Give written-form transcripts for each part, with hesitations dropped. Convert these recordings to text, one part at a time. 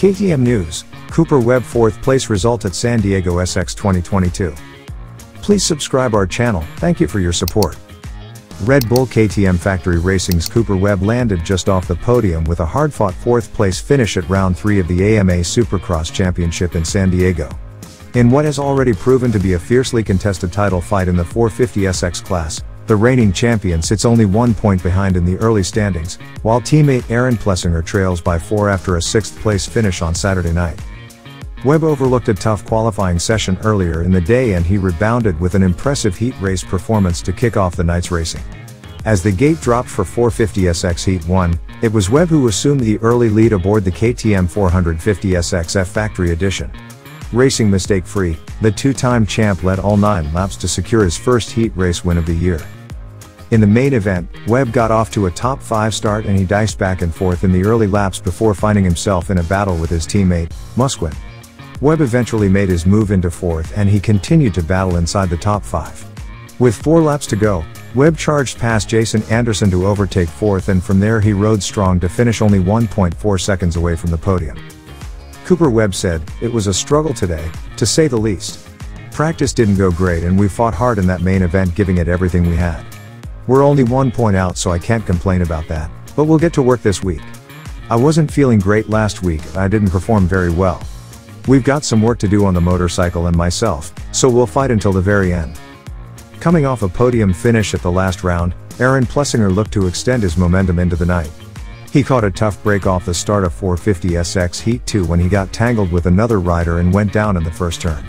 KTM News, Cooper Webb 4th place result at San Diego SX 2022. Please subscribe our channel, thank you for your support. Red Bull KTM Factory Racing's Cooper Webb landed just off the podium with a hard-fought 4th place finish at round 3 of the AMA Supercross Championship in San Diego. In what has already proven to be a fiercely contested title fight in the 450SX class, the reigning champion sits only 1 point behind in the early standings, while teammate Aaron Plessinger trails by 4 after a 6th place finish on Saturday night. Webb overlooked a tough qualifying session earlier in the day and he rebounded with an impressive heat race performance to kick off the night's racing. As the gate dropped for 450SX Heat 1, it was Webb who assumed the early lead aboard the KTM 450SX F Factory Edition. Racing mistake-free, the two-time champ led all 9 laps to secure his first heat race win of the year. In the main event, Webb got off to a top 5 start and he diced back and forth in the early laps before finding himself in a battle with his teammate, Musquin. Webb eventually made his move into 4th and he continued to battle inside the top 5. With 4 laps to go, Webb charged past Jason Anderson to overtake 4th and from there he rode strong to finish only 1.4 seconds away from the podium. Cooper Webb said, "It was a struggle today, to say the least. Practice didn't go great and we fought hard in that main event giving it everything we had. We're only 1 point out so I can't complain about that, but we'll get to work this week. I wasn't feeling great last week and I didn't perform very well. We've got some work to do on the motorcycle and myself, so we'll fight until the very end." Coming off a podium finish at the last round, Aaron Plessinger looked to extend his momentum into the night. He caught a tough break off the start of 450SX Heat 2 when he got tangled with another rider and went down in the first turn.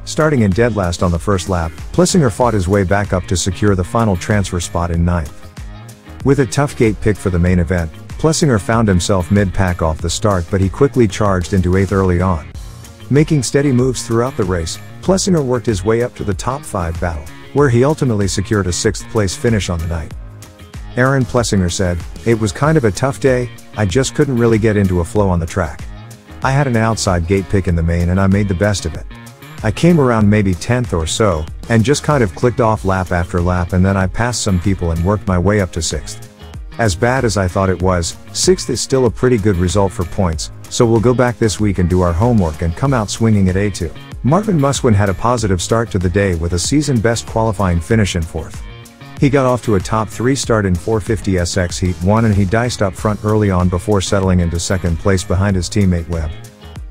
Starting in dead last on the first lap, Plessinger fought his way back up to secure the final transfer spot in 9th. With a tough gate pick for the main event, Plessinger found himself mid-pack off the start but he quickly charged into 8th early on. Making steady moves throughout the race, Plessinger worked his way up to the top 5 battle, where he ultimately secured a 6th place finish on the night. Aaron Plessinger said, "It was kind of a tough day, I just couldn't really get into a flow on the track. I had an outside gate pick in the main and I made the best of it. I came around maybe 10th or so, and just kind of clicked off lap after lap and then I passed some people and worked my way up to 6th. As bad as I thought it was, 6th is still a pretty good result for points, so we'll go back this week and do our homework and come out swinging at A2. Marvin Musquin had a positive start to the day with a season-best qualifying finish in 4th. He got off to a top 3 start in 450SX Heat 1 and he diced up front early on before settling into 2nd place behind his teammate Webb.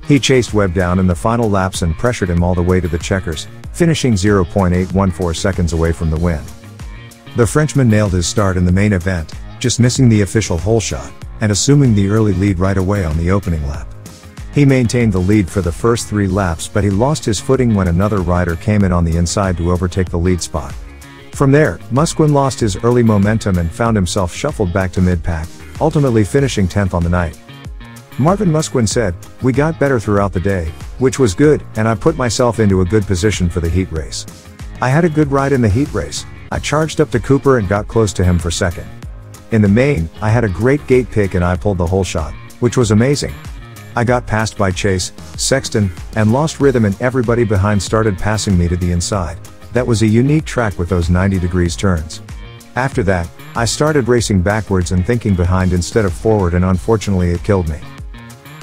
He chased Webb down in the final laps and pressured him all the way to the checkers, finishing 0.814 seconds away from the win. The Frenchman nailed his start in the main event, just missing the official hole shot, and assuming the early lead right away on the opening lap. He maintained the lead for the first 3 laps but he lost his footing when another rider came in on the inside to overtake the lead spot. From there, Musquin lost his early momentum and found himself shuffled back to mid-pack, ultimately finishing 10th on the night. Marvin Musquin said, "We got better throughout the day, which was good, and I put myself into a good position for the heat race. I had a good ride in the heat race, I charged up to Cooper and got close to him for 2nd. In the main, I had a great gate pick and I pulled the whole shot, which was amazing. I got passed by Chase, Sexton, and lost rhythm and everybody behind started passing me to the inside. That was a unique track with those 90-degree turns. After that, I started racing backwards and thinking behind instead of forward and unfortunately it killed me."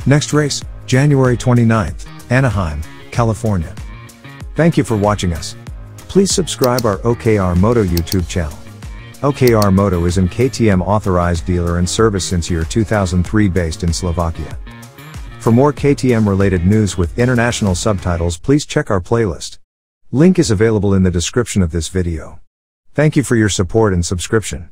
Next race, January 29th, Anaheim, California. Thank you for watching us. Please subscribe our OKR Moto YouTube channel. OKR Moto is an KTM authorized dealer and service since year 2003 based in Slovakia. For more KTM related news with international subtitles, please check our playlist. Link is available in the description of this video. Thank you for your support and subscription.